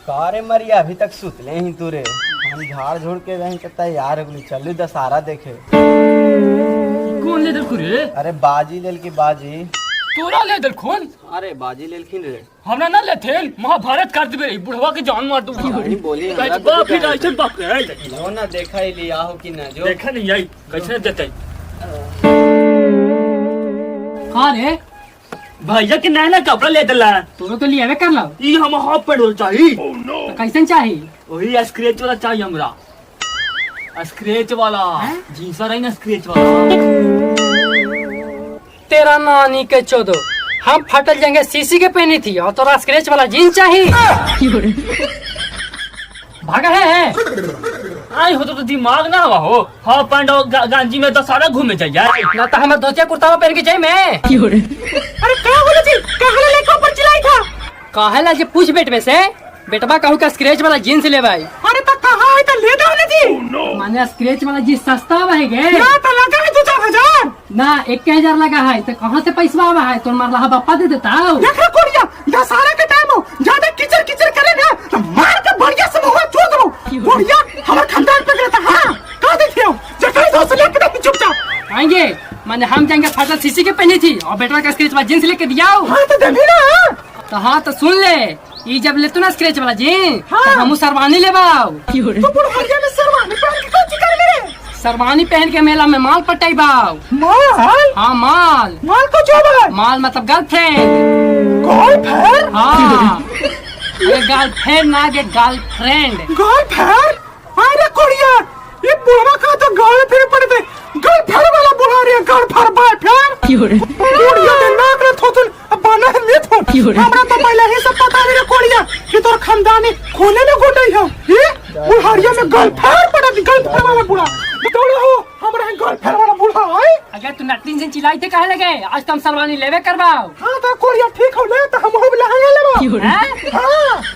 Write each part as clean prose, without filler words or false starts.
कारे मरिया अभी तक सुतले ही तुरे हम झाड़ झोड़ के रही कहता यार चलू दशहरा देखे। कौन ले दल रे? अरे बाजी लेल की बाजी तोरा ले दल कौन? अरे बाजी लेलखिन रे हमरा ना लेथे महाभारत कर देबे बुढ़वा के जान मार दूं। नहीं बोली हमरा बाप ही ऐसे बाप रे लो ना देखा ही लिया हो कि ना जो देखा नहीं आई कैसे देते हां रे भैया के नया कपड़ा ले दला तोरो तो लियावे कर ला ई हम हाफ पैंट चाहिए। तो कैसन चाहिए? वही स्क्रैच वाला चाहिए हमरा स्क्रैच वाला जींस रही ना स्क्रैच वाला। तेरा नानी के चोदो हम फटल जाएंगे सीसी के पहनी थी और तोरा स्क्रैच वाला जीन्स चाहिए। भागा है आई हो तो दिमाग ना हुआ हो हाँ पैंट और गांजी में दशहरा घूमे जाइए ना तो हमें धोतिया कुर्ता पहन के जाए मैं। अरे क्या बोले थी कहाँ लेकर ऊपर चिल्लाई था कहा ला पूछ बेट में से बेटवा कहूँ का स्क्रैच वाला जीन्स ले भाई। अरे तो कहाँ है तो ले दो थी माने स्क्रैच वाला जीन्स सस्ता है गे ना तो लगा है 2-4 ना 1,000 लगा है तो कहाँ से पैसा आवा है तुम मार बापा दे देता हूँ। देखो कोरिया दशहरा के टाइम हो ज्यादा किचर किचर करे ना तो मार के बढ़िया से मुंह छोड़ दो कोरिया हमारे खानदान पे रहता। हाँ कहाँ देखिए हो जगह दोस्त लेके नहीं चुपचाप आएंगे माने हम जाएंगे फाटल सीसी के पहनी थी और बेटवा का स्क्रैच वाला जीन्स लेके दिया। हाँ तो देवी ना तो हाँ तो सुन ले ये जब ले तू ना स्क्रैच वाला जीन्स हाँ। तो हम सरवानी ले बाऊ तो बुढ़िया में सरवानी पहन के कौन कर ले सरवानी पहन के मेला में माल पटाई बाऊ माल। हाँ माल माल को जो माल मतलब गर्लफ्रेंड हाँ ये गर्लफ्रेंड ना ये गर्लफ्रेंड अरे कोड़िया ये बुढ़वा का तो गर्लफ्रेंड पड़ते गर्लफ्रेंड वाला बुला रही है गर्लफ्रेंड बॉयफ्रेंड कोड़िया के नाक रे थोथुल बना है ले थो हमरा तो पहले ही सब पता नहीं रे कोड़िया कि तोर खानदानी खोले में गुंडई है ये बुढ़ारिया में गर्लफ्रेंड पड़ती गर्लफ्रेंड वाला बुढ़ा तोड़ो हो हमरा गर्लफ्रेंड वाला बुढ़ा है। अगर तू नटलिन से चिल्लाई थे काहे लगे आज तुम सरवानी लेवे करवाओ। हां तो कोड़िया ठीक हो ले तो हम हो लहंगा लेबो हां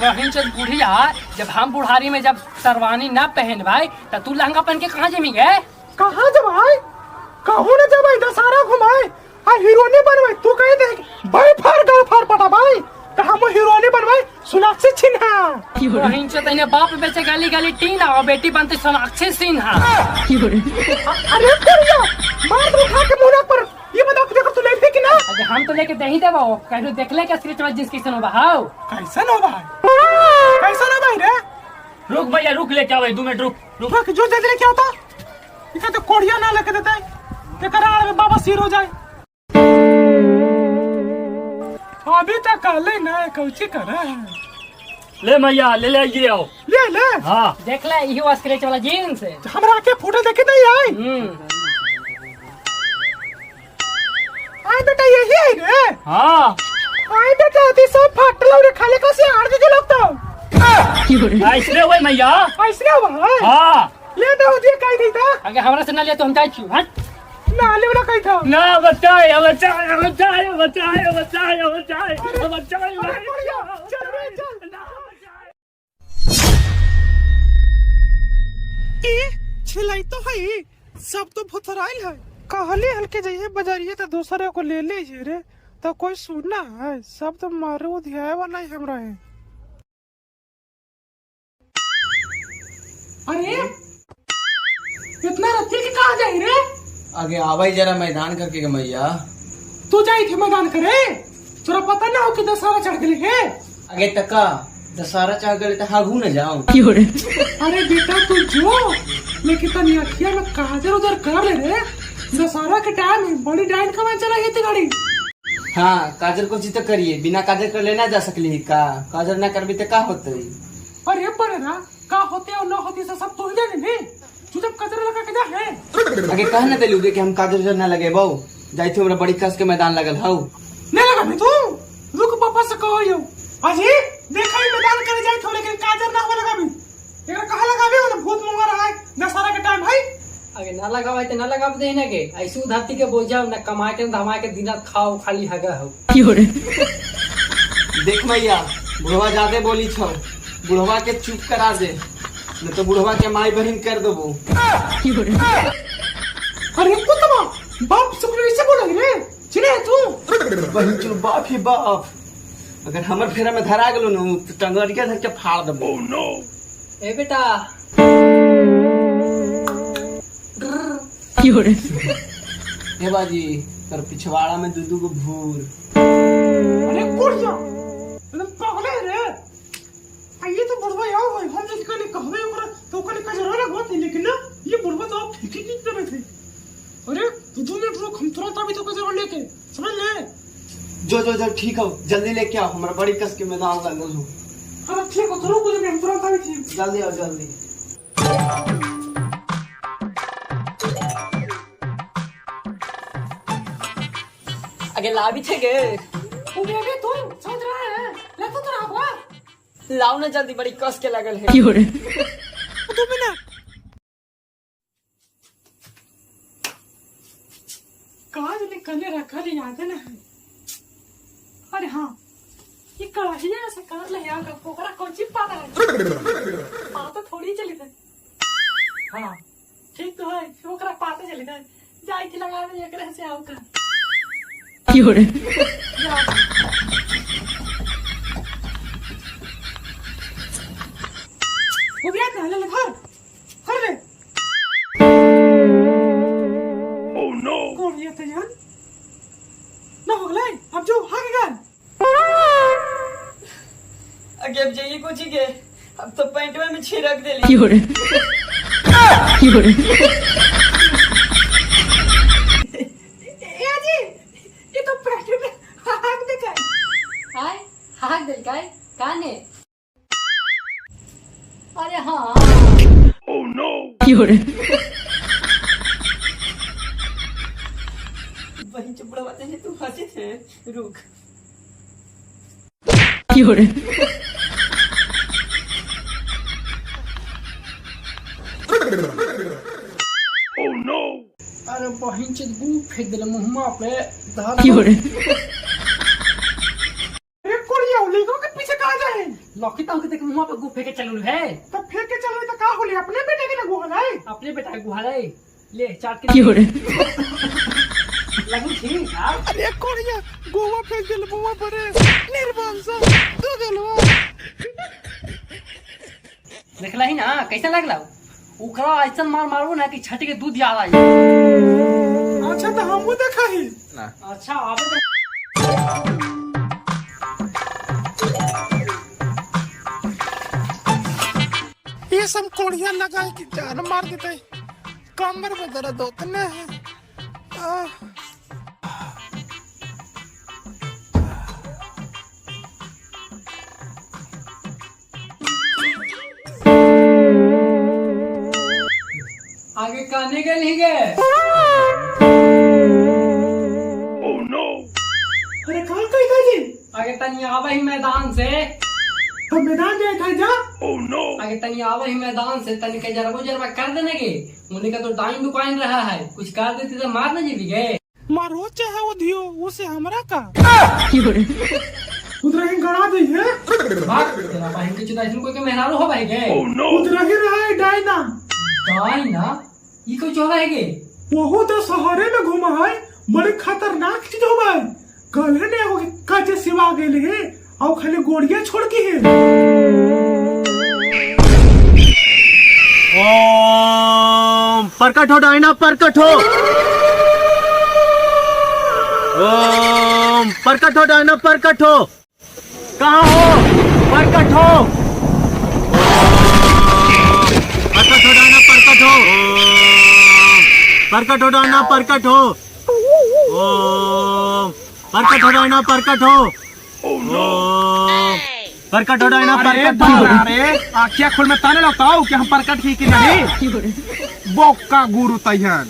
बहन से बुढ़िया जब हम बुढ़ारी में जब सरवानी ना पहन भाई तो तू लहंगा पहन के कहां जेमी गे कहां जब भाई कहूं ना जब दशहरा घुमाए आ हीरोइनी बनवाई तू कह दे भाई फार गल फार पटा भाई तो हम हीरोइनी बनवाई सोनाक्षी सिन्हा बहन से तने बाप बेचे गाली गाली टीना और बेटी बनते सोनाक्षी सिन्हा। अरे कोरिया मार दो खा के मुंह पर ये बता देखो तू लेबे कि ना अरे हम तो लेके दही देबो कहलो देख ले के स्क्रीच वाला जींस कैसन हो भाऊ कैसन हो भाई रे रुक भैया रुक लेके आवे 2 मिनट रुक जो जल्दी लेके आता इका तो कोड़िया ना लेके देता है ये कराड़ में बाबा सिर हो जाए अभी तक काले ना कौची करे ले मैया ले ये आओ ले हाँ देख ले ये स्क्रैच वाला जीन्स है हमरा के फोटो देखे नहीं आई आई बेटा यही है रे हाँ आई बेटा ती सब फाटलो रे खाली का से आड़ के लोग तो ऐसे हुए मैया ऐसे भाई हाँ ले दो दिए कह दी था अगर हमरा से ना ले तो हम जाई छु हट ना ले वाला कही था ना बताए छिलाई तो है सब तो भुतराइल है कहले हल्के जाइए बाजारिए तो दूसरे को ले ले रे तो कोई सुनना है सब तो मारो ध्याय वाला ही हमरा है। अरे इतना रत्ती के कहाँ जाए रे आगे आवाई जरा मैदान करके के मैया तू जाई थे मैदान करे तोरा पता ना हो कि दशहरा चढ़ गए है आगे तका दशहरा चढ़ गए तो हागू न जाऊं अरे बेटा तू जो लेकिन तनी अखिया में काजर उधर कर ले रे दशहरा के टाइम में बड़ी डाइन कमान चला है गाड़ी। हाँ काजर को चित करिए बिना काजर कर लेना जा सकली का काजर ना करबी तो का होते अरे पर ना का होते और ना होती सब तो ही जाने तू जब काजर लगा के जा है आगे कह ना देलुगे कि हम काजर ना लगे बहु जाई थे हमरा बड़ी कस के मैदान लगल हौ नहीं लगा भी तू रुक पापा से कहो यो अजी देखा ही मैदान करे जाई थोड़े के काजर ना हो लगा भी एकरा कहा लगावे हो ना भूत मुंगा रहा है दशहरा के टाइम भाई अगे ना लगावे तो ना लगावे दे ना के ऐसे धरती के बोझ जाओ ना कमा के धमा के दिन खाओ खाली हगा हो देख मैया बुढ़वा ज्यादा बोली छौ बुढ़वा के चुप करा दे न तो बुढ़वा के माई बहन कर देबो। अरे कुतवा बाप से बोले रे चिने तू बहन चो बाप ही बाप, अगर हमर फेरा में धरा गेलो न तो टंगरिया धर के फाड़ देबो। ए बेटा हे बाजी तर पिछवाड़ा में दूधू को भूर। अरे कुड़िया एकदम पागल है रे। आइए तो बुढ़वा आओ भाई, हम जिसका ने कहवे ओकरा तो ओकरा का जरा लगा थी, लेकिन ना ये बुढ़वा तो आप ठीक ही नहीं कर रहे थे। अरे तू 2 मिनट रुक, हम तुरंत अभी तो का जरा लेके समझ ले। जो ठीक हो, जल्दी लेके आओ, हमारा बड़ी कस के मैदान लगल हो। अरे ठीक हो, जरूर कुछ हम तुरंत अभी थी। जल्दी आओ जल्दी। आगे ला भी थे गे। ओ बेबे तू समझ रहा है, ले तो तेरा हुआ। लाओ ना जल्दी, बड़ी कस के लगल है। 2 मिनट काज ने कने रखा ले याद है ना। अरे हाँ, ये कढ़ाइया से कर ले यार, ओकरा कोची पाता है। पाता थोड़ी चली थे। हाँ ठीक तो है, ओकरा पाता चली थे। जाई थी लगा दे एकरे से आउ का। हो गया ना, ले घर घर ले। ओह नो, कौन ये थे यार ना हो गए। अब जो भाग गए। आगे अब जाइए कुछ के, अब तो पैंट में छिड़क देली। ये तो पैंट में हाथ दिखाई। हाय हाथ दिखाई काने। अरे हाँ। ओह नो, वही चुपड़ा बातें हैं, तू हंसी थे। रुक अरे बहिन से गू फेंक दिला मुंह पे धार। एक कोड़िया लेगो के पीछे कहां जाए। लॉकी तो के देख मुंह पे गू फेंके चलू है। तो फेंक के चलो तो का होली, अपने बेटे के ना गुहा है। अपने बेटा के गुहा है, ले चाट के लगू ठीक है। अरे कोड़िया गोवा फेंक दिल मुंह पर निर्वंश तू गलवा। देखला ही ना कैसा लगला। उकरा ऐसा मार मारो ना कि छट के दूध याद आई। अच्छा तो हमहू देखा ही ना। अच्छा आवे ये सब कोड़िया लगाए कि जान मार देते। कमर में दर्द होता है। आगे कहने के नहीं गए। ओह नो, अरे कहाँ गई था जी। आगे तनी आवे ही मैदान से। तो मैदान गए था जा। ओह नो, आगे तनी आवे ही मैदान से, तनी के जरा गुजर कर देने के। उन्हें का तो डाइन दुकान रहा है, कुछ कर देती तो मार न जी गए। मारो चाहे वो दियो, उसे हमरा का उधर ही गड़ा दी है। भाग तेरा बहन के चुदा इसमें कोई के मेहरारू हो भाई गए। ओह नो, उधर ही रहा है डाइना। डाइना ये कोई चोरा है के? वो तो शहरे में घुमा है, बड़े खतरनाक चीज हो भाई। गले ने हो काजे सिवा गेले है और खाली गोड़िया छोड़ के है। ओम प्रकट हो डाइना, प्रकट हो। ओम प्रकट हो डाइना, प्रकट हो। कहाँ हो? प्रकट हो। प्रकट हो डाइना, प्रकट हो। प्रकट हो डाइना, प्रकट हो। ओम प्रकट हो डाइना, प्रकट हो। ओम प्रकट हो डाइना, प्रकट हो। अरे आँखिया खोल में ताने लगता हूँ कि हम प्रकट की कि नहीं। बोका गुरु तैयार।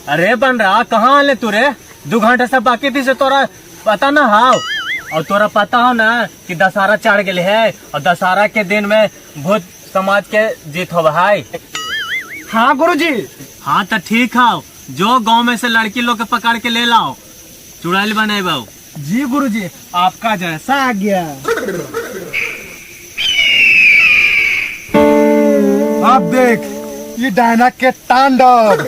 अरे बन रहा कहाँ आले तू रे? 2 घंटा से बाकी थी से तोरा पता ना हाव। और तोरा पता हो ना कि दशहरा चढ़ गए है और दशहरा के दिन में भूत समाज के जीत हो भाई। हाँ गुरुजी। हाँ तो ठीक है, जो गांव में से लड़की लोग के पकड़ के ले लाओ, चुड़ैल बने बाबू। जी गुरुजी, आपका जैसा आ गया। आप देख ये डायना के तांडव।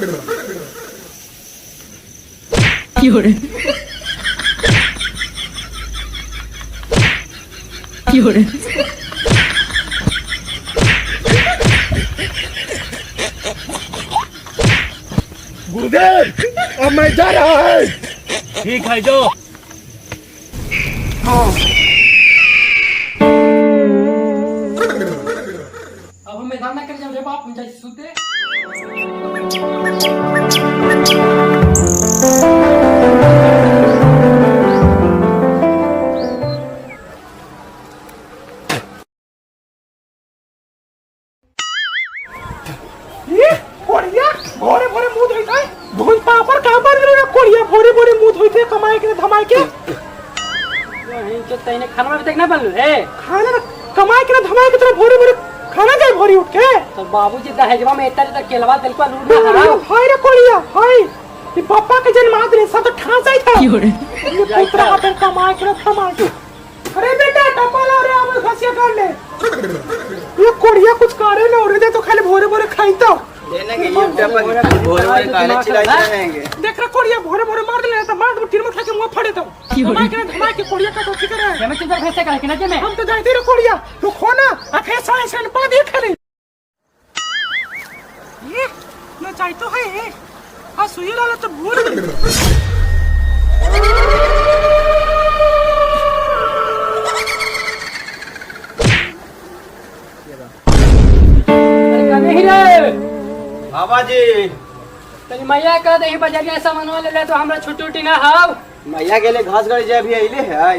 गुरुदेव अब मैं जा रहा है। ठीक है जो अब हम मैदान में कर जाओ रे बाप, हम जाए सूते। ये कोड़िया भोरे भोरे मुंह धोइता है, धोई पापड़ का बन रे कोड़िया भोरे भोरे मुंह धोइते कमाए के धमाए के। इनके तईने खाना में तक ना बनल रे। खाना ना कमाए के धमाए के तरह भोरे भोरे खाना जाए भोरी उठ के। तो बाबूजी दहेजवा में इतना तक केलवा दिल को लूट ना हराओ। हाय रे कोड़िया हाय, ये पापा के जन्माद रे सब तो ठास आई था। ये पुत्र हाथ कमाए के धमाए के। अरे बेटा टपला रे आम घसिया कर ले। ये कोड़िया कुछ करे ना और दे तो खाली भोरे भोरे खाई तो देने के लिए टपल भोरे भोरे काले चिल्लाते रहेंगे। देख रहा कोड़िया भोरे भोरे मार दे तो मार दो तीर में खा के मुंह फाड़े तो कमाए के धमाए के कोड़िया का तो ठीक है। मैं तुझे भैसे कह के ना जे हम तो जाते रे कोड़िया तू खोना आखे साए सन पा दे खेले। ये ना चाहि तो है आ सुई लाला तो भूल नहीं रे। बाबा जी तनी मैया कह दे बजरिया सामान ले ले तो हमरा छुट्टी उटी ना हाव। मैया के लिए घास गड़ी अभी आइले है आई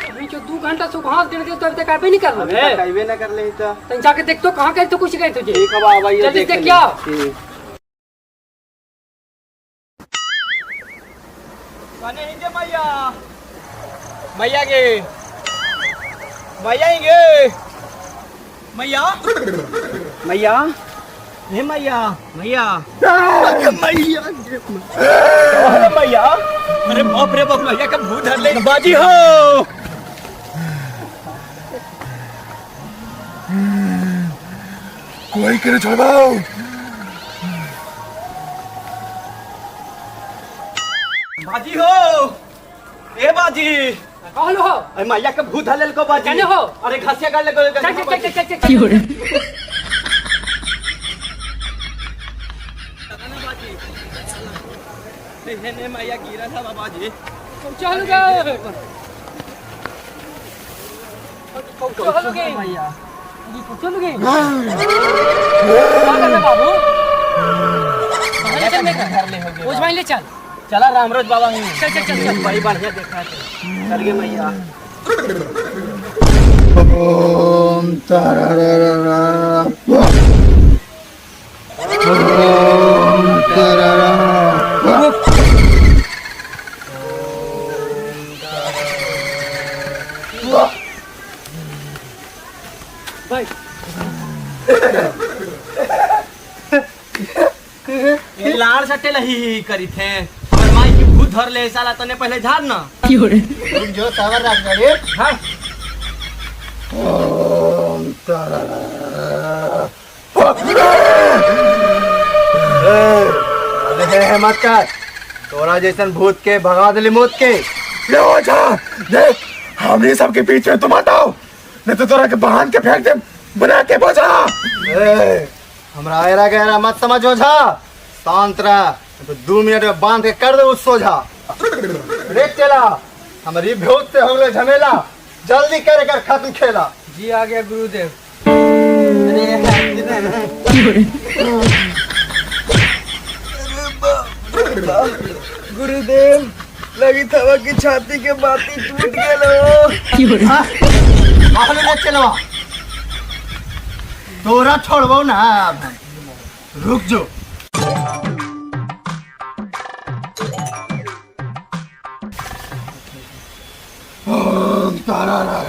अभी जो 2 घंटा से घास गिन के तो अभी तक काफी नहीं कर अभी रहे। तक आइबे ना कर ले तो तनी जाके देख तो कहां गए तो कुछ गए तुझे। ठीक है बाबा ये जल्दी देख देख ले। क्या? ठीक कने हिंगे मैया मैया गे मैया हिंगे मैया मैया हे मैया मैया मैया अरे मैया अरे बाप रे बाप मैया का भूत धर ले बाजी हो। कोई करे छोड़वाओ। बाजी हो ए बाजी कहलो हो अरे मैया का भूत हलेल को बाजी जाने हो। अरे घासिया काट ले को चल चल चल चल चल। ने मैया गिरा था बाबा जी चल गए चल गए मैया चल गए क्या करना बाबू चल घर ले हो गया उस भाई ले चल। चला रामरोज बाबा ही चल चल चल चल। बड़ी बढ़िया देखा है चल गए मैया ओम तारारारा ओम तारारा भाई ये लाड़ सट्टे लही करी थे और माई की भूत धर ले साला तने पहले झाड़ ना तुम जो सावर रख गए हां ओम तारारा अरे मत कर तोरा जैसन भूत के भगा दिली मौत के ले हो जा देख हमने सबके पीछे तुम हटाओ नहीं तो तोरा के बांध के फेंक दे बना के बोझा। हमरा ऐरा गहरा मत समझो झा शांत रह तो 2 मिनट में बांध के कर दे उस सोझा। देख चला हमारी भूत से हो गए झमेला जल्दी कर खत्म खेला। जी आ गया गुरुदेव गुरुदेव लगी थवा की छाती के बाती टूट गेलो बाहर ले चलवा तोरा छोड़बो ना रुक जो ओम तारारा